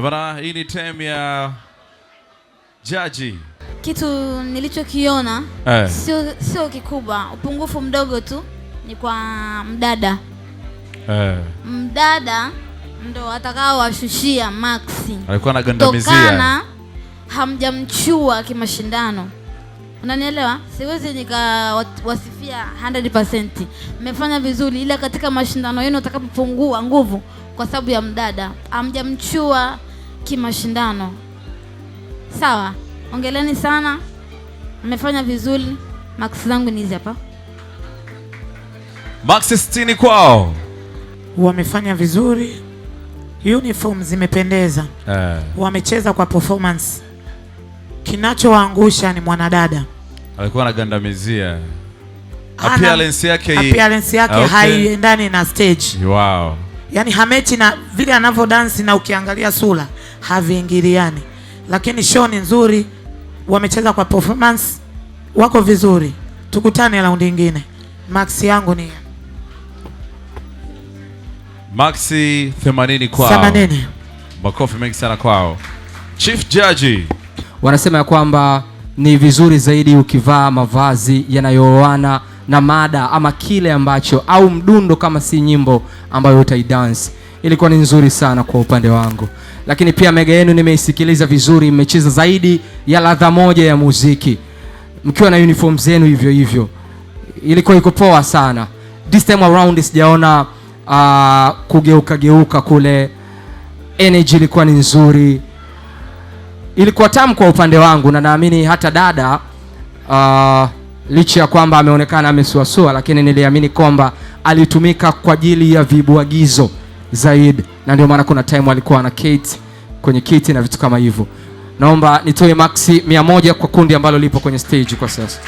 Bwana, hii ni time ya Jaji. Kitu nilichokiona sio kikubwa, upungufu mdogo tu ni kwa mdada. Mdada ndo atakao washushia Maxi. Alikuwa anagandamizia. Tokana hamjamchua kimashindano. Unanielewa? Siwezi nikawasifia 100%. Mmefanya vizuri, ila katika mashindano yenu utakapopungua nguvu kwa sababu ya mdada, hamjamchua kimashindano. Sawa? Ongeleni sana. Mmefanya vizuri. Max zangu ni hizi hapa. Max 60 kwao. Wamefanya vizuri. Uniform zimependeza. Wamecheza kwa performance. Kinachowaangusha ni mwanadada. Alikuwa anagandamizia. Appearance yake haiendani na stage. Wow. Yaani hamechi na vile anavyo dance na ukiangalia sura haviingiliani. Lakini show ni nzuri. Wamecheza kwa performance. Wako vizuri. Tukutane raundi nyingine. Max yangu ni Maxi 80 kwao. 80. Makofi mengi sana kwao. Chief Judge wanasema ya kwamba ni vizuri zaidi ukivaa mavazi yanayooana na mada ama kile ambacho au mdundo kama si nyimbo ambayo utaidance. Ilikuwa ni nzuri sana kwa upande wangu. Lakini pia mega yenu nimeisikiliza vizuri, mmecheza zaidi ya ladha moja ya muziki. Mkiwa na uniform zenu hivyo hivyo. Ilikuwa iko poa sana. This time around sijaona kugeuka kule. Energy ilikuwa ni nzuri. Ilikuwa tamu kwa upande wangu na naamini hata dada licha ya kwamba ameonekana amesuasua, lakini niliamini kwamba alitumika kwa ajili ya vibuagizo zaidi, na ndio maana kuna time alikuwa na Kate kwenye kiti na vitu kama hivyo. Naomba nitoe maxi 100 kwa kundi ambalo lipo kwenye stage kwa sasa.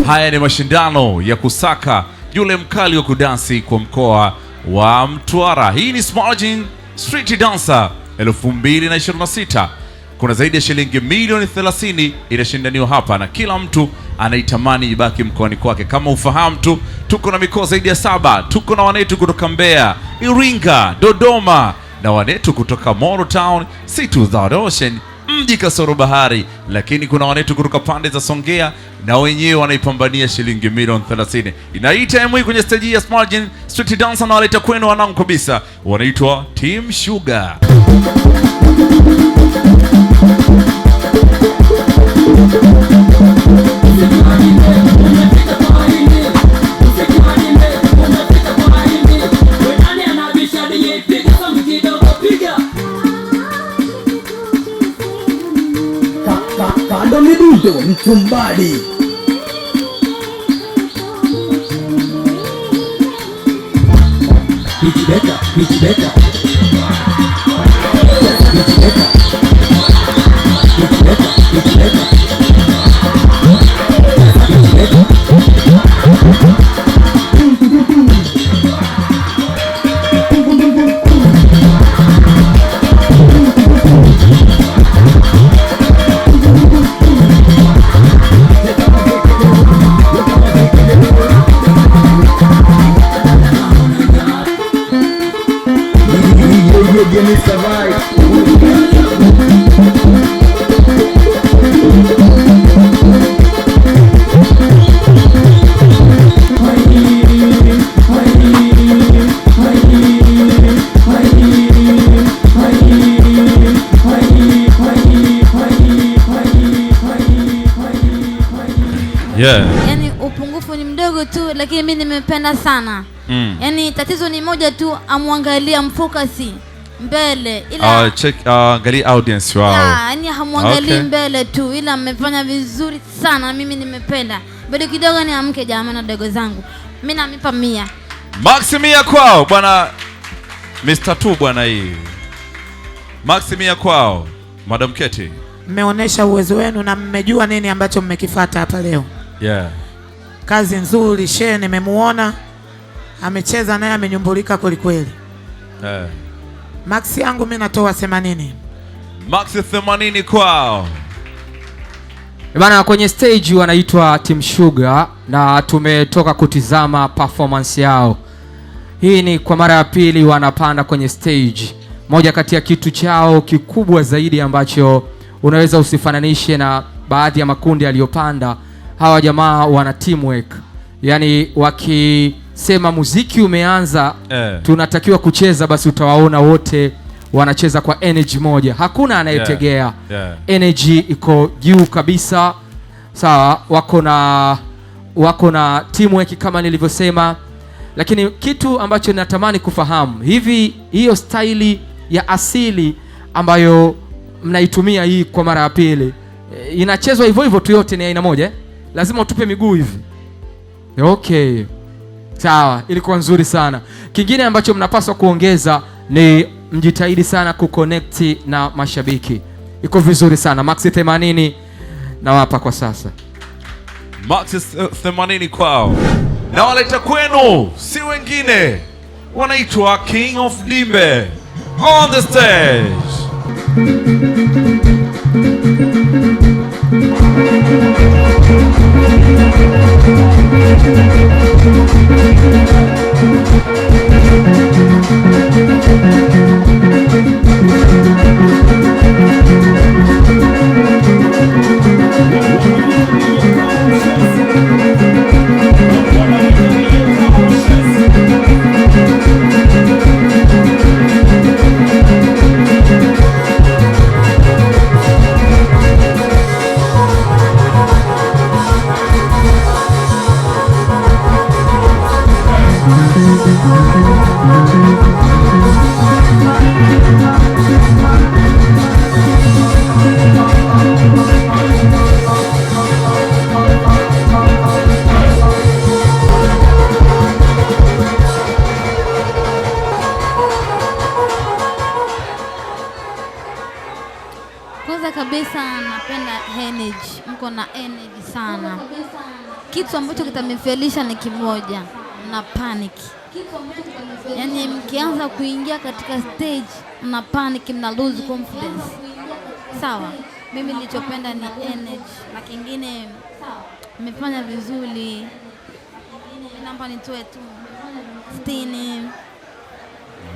Haya ni mashindano ya kusaka yule mkali wa kudansi kwa mkoa wa Mtwara. Hii ni Smargin Street Dancer 2026. Kuna zaidi ya shilingi milioni 30 inashindaniwa hapa na kila mtu anaitamani ibaki mkoani kwake. Kama ufahamu tu, tuko na mikoa zaidi ya 7. Tuko na wanetu kutoka Mbeya, Iringa, Dodoma na wanetu kutoka Moro Town, City Without Ocean, mji kasoro bahari. Lakini kuna wanetu kutoka pande za Songea na wenyewe wanaipambania shilingi milioni 30. Inaita time kwenye stage ya Smargin Street Dancer na waleta kwenu wanangu kabisa. Wanaitwa Team Sugar. Kando midundo mtumbadi. Pitch better, pitch better. Pitch better. Pitch better, pitch better. Pitch better. Yaani upungufu ni mdogo tu, lakini mimi nimependa sana. Yaani tatizo ni moja tu, amwangalia mfocus mbele ila angalia audience wao. Yaani hamwangalii mbele tu, ila mmefanya vizuri sana, mimi nimependa. Bado kidogo ni amke jamani na dogo zangu. Mimi namipa 100. Max 100 kwao bwana. Mr. 2 bwana hii. Max 100 kwao. Madam Keti. Mmeonesha uwezo wenu na mmejua nini ambacho mmekifuata hapa leo. Kazi nzuri. Shehe nimemuona amecheza naye amenyumbulika kweli kweli. Max yangu mimi natoa 80. Max 80 kwao. Bana, kwenye stage wanaitwa Team Sugar na tumetoka kutizama performance yao. Hii ni kwa mara ya pili wanapanda kwenye stage. moja kati ya kitu chao kikubwa zaidi ambacho unaweza usifananishe na baadhi ya makundi yaliyopanda. Hawa jamaa wana teamwork, yani wakisema muziki umeanza, tunatakiwa kucheza, basi utawaona wote wanacheza kwa energy moja, hakuna anayetegea. Energy iko juu kabisa, sawa. Wako na teamwork kama nilivyosema, lakini kitu ambacho natamani kufahamu, hivi hiyo staili ya asili ambayo mnaitumia hii kwa mara ya pili inachezwa hivyo hivyo tu, yote ni aina moja lazima utupe miguu hivi? Okay, sawa, ilikuwa nzuri sana. Kingine ambacho mnapaswa kuongeza ni mjitahidi sana kuconnect na mashabiki. Iko vizuri sana. Maxi 80 nawapa kwa sasa. Maxi 80 kwao. Na waleta kwenu si wengine, wanaitwa King of Dimbe on the stage. Kwanza kabisa napenda energy, mko na energy sana. Kitu ambacho kitanifelisha ni kimoja, na panic. Yani mkianza kuingia katika stage mna panic, mna lose confidence. Sawa, mimi nilichopenda ni energy, na kingine mmefanya vizuri. Namba nitoe tu 60.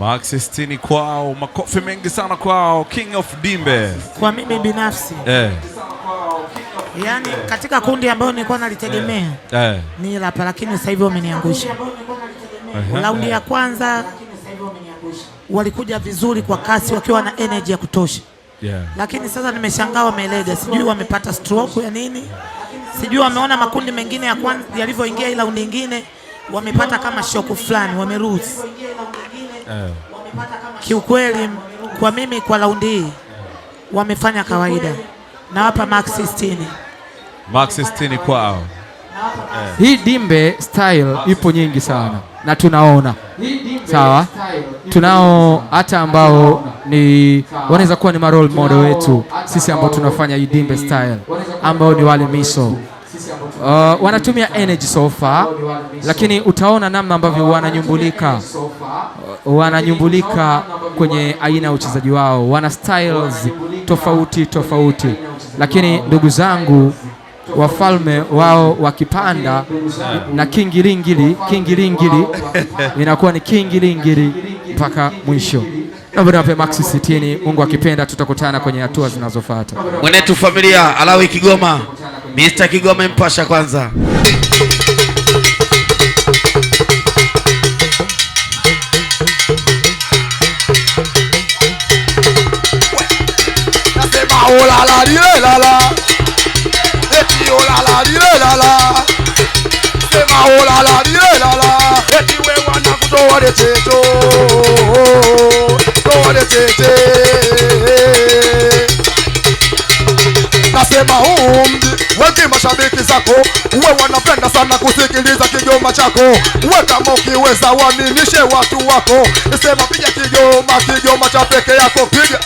Maxi 60 kwao, makofi mengi sana kwao, King of Dimbe. Kwa mimi binafsi yani katika kundi ambayo nilikuwa nalitegemea ni Rapa, lakini sasa hivi wameniangusha. Raundi ya kwanza walikuja vizuri kwa kasi wakiwa na energy ya kutosha, lakini sasa nimeshangaa wamelega, sijui wamepata stroke ya nini, sijui wameona makundi mengine ya kwanza yalivyoingia, ila raundi nyingine wamepata kama shock fulani, wameruhusu. Kiukweli kwa mimi kwa raundi hii wamefanya kawaida, na hapa Maxi 60. Maxi 60 kwao. Hii Dimbe style ipo nyingi sana na tunaona, sawa, tunao hata ambao ni wanaweza kuwa ni role model wetu sisi ambao tunafanya hii Dimbe style, ambao ni wale Miso. Wanatumia energy so far, lakini utaona namna ambavyo wananyumbulika kwenye aina ya uchezaji wao, wana styles tofauti, lakini ndugu zangu wafalme wao wakipanda na kingilingili inakuwa ni kingilingili mpaka mwisho. Naomba niwape Maxi 60. Mungu akipenda tutakutana kwenye hatua zinazofuata. Mwenetu familia Alawi Kigoma, Mr. Kigoma mpasha kwanza. Nasema olala lile lala, eti olala lile lala, sema olala lile lala, eti we wana kutoa leteto, toa letete. Nasema mji wengi mashabiki zako uwe wanapenda sana kusikiliza Kigoma chako, uwe kama ukiweza waminishe watu wako, sema piga Kigoma cha peke yako, piga.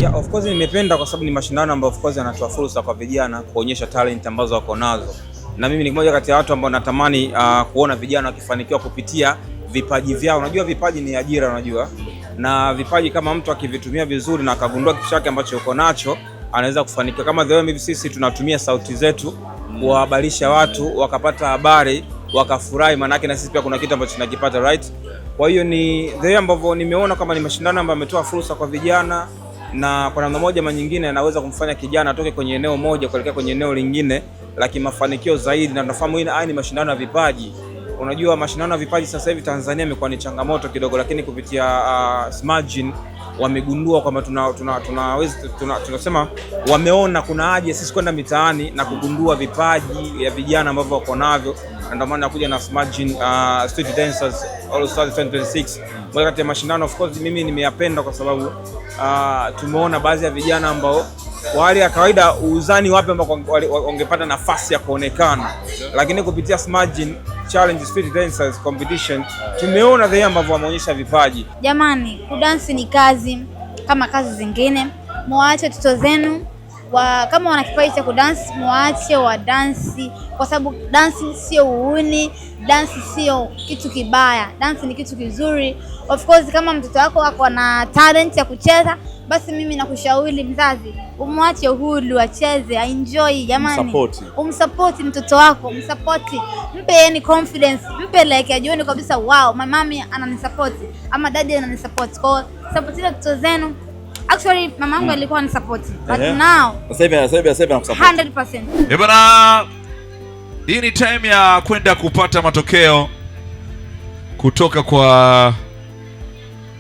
Yeah, of course nimependa kwa sababu ni mashindano ambayo of course yanatoa fursa kwa vijana kuonyesha talent ambazo wako nazo, na mimi ni mmoja kati ya watu ambao natamani kuona vijana wakifanikiwa kupitia vipaji vyao. Unajua vipaji ni ajira, unajua, na vipaji kama mtu akivitumia vizuri na akagundua kitu chake ambacho uko nacho, anaweza kufanikiwa. Kama the way sisi tunatumia sauti zetu kuwahabarisha watu wakapata habari wakafurahi, maana yake na sisi pia kuna kitu ambacho tunakipata, right? Kwa hiyo ni the ambavyo nimeona kama ni mashindano ambayo yametoa fursa kwa vijana, na kwa namna moja ama nyingine anaweza kumfanya kijana atoke kwenye eneo moja kuelekea kwenye eneo lingine la kimafanikio zaidi. Na tunafahamu hii ni mashindano ya vipaji. Unajua mashindano ya vipaji sasa hivi Tanzania imekuwa ni changamoto kidogo, lakini kupitia Smartgin wamegundua kwamba tunasema wameona kuna haja sisi kwenda mitaani na kugundua vipaji ya vijana ambavyo wako navyo, na ndio maana kuja na Smartgin Street Dancers All Stars 2026. Moja kati ya mashindano of course mimi nimeyapenda kwa sababu tumeona baadhi ya vijana ambao kwa hali ya kawaida uzani wapi ambao wangepata nafasi ya kuonekana, lakini kupitia Smartgin Challenge Street Dancers Competition tumeona vile ambavyo wameonyesha vipaji. Jamani, kudansi ni kazi kama kazi zingine. Muache watoto zenu kama wana kipaji cha kudansi, muache wa dansi, kwa sababu dansi sio uuni, dansi sio kitu kibaya, dansi ni kitu kizuri. Of course kama mtoto wako ako na talent ya kucheza, basi mimi nakushauri mzazi, umwache uhuru acheze, enjoy jamani. Umsupport mtoto wako, mpe yani confidence, mpe like ajione kabisa wow, my mommy ananisupport ama daddy ananisupport. Kwa support watoto zenu. Actually mama yangu alikuwa anisupport, but now sasa hivi anakusupport 100%. Bwana, hii ni time ya kwenda kupata matokeo kutoka kwa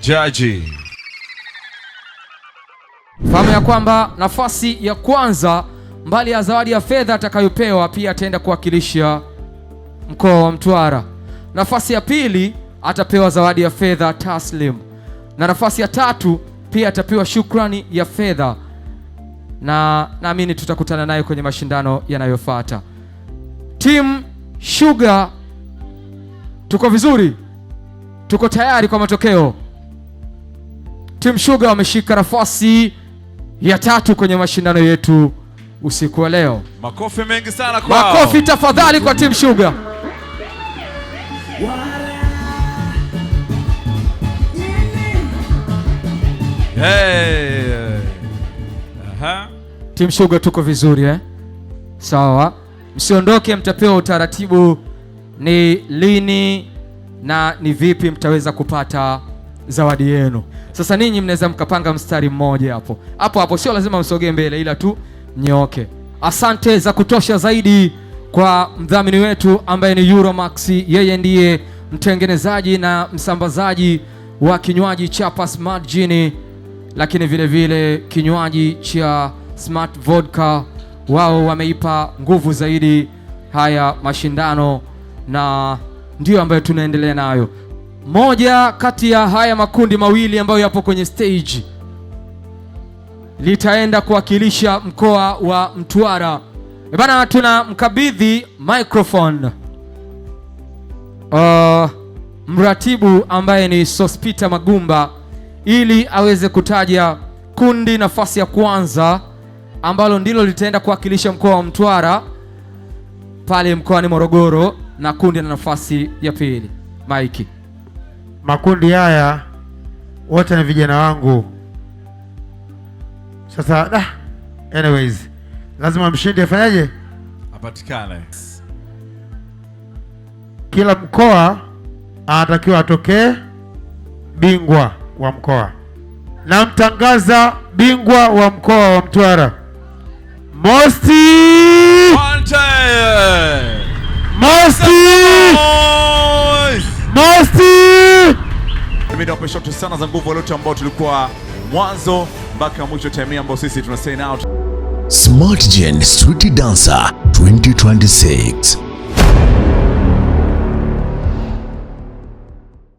jaji. Fahamu ya kwamba nafasi ya kwanza, mbali ya zawadi ya fedha atakayopewa, pia ataenda kuwakilisha mkoa wa Mtwara. Nafasi ya pili atapewa zawadi ya fedha taslim, na nafasi ya tatu pia atapewa shukrani ya fedha, na naamini tutakutana naye kwenye mashindano yanayofuata. Team Sugar, tuko vizuri? Tuko tayari kwa matokeo? Team Sugar wameshika nafasi ya tatu kwenye mashindano yetu usiku wa leo. Makofi mengi sana kwao. Makofi tafadhali kwa Team Sugar. Hey. Aha. Team Sugar tuko vizuri Sawa. Msiondoke, mtapewa utaratibu ni lini na ni vipi mtaweza kupata zawadi yenu. Sasa ninyi mnaweza mkapanga mstari mmoja hapo, sio lazima msogee mbele, ila tu mnyoke. Asante za kutosha zaidi kwa mdhamini wetu ambaye ni Euromax. Yeye ndiye mtengenezaji na msambazaji wa kinywaji cha Smartgin, lakini vile vile kinywaji cha Smart Vodka. Wao wameipa nguvu zaidi haya mashindano, na ndio ambayo tunaendelea nayo. Moja kati ya haya makundi mawili ambayo yapo kwenye stage litaenda kuwakilisha mkoa wa Mtwara. Bana, tunamkabidhi microphone mratibu ambaye ni Sospita Magumba, ili aweze kutaja kundi nafasi ya kwanza ambalo ndilo litaenda kuwakilisha mkoa wa Mtwara pale mkoani Morogoro, na kundi na nafasi ya pili. Mike. Makundi haya wote ni vijana wangu. Sasa anyways, lazima mshindi afanyaje? Apatikane. Kila mkoa anatakiwa atokee bingwa wa mkoa. Na mtangaza bingwa wa mkoa wa Mtwara, Mosti. Mimi nawapesha tu sana za nguvu wote ambao tulikuwa mwanzo mpaka mwisho, time ambao sisi tuna stay out. Smartgin Street Dancer 2026.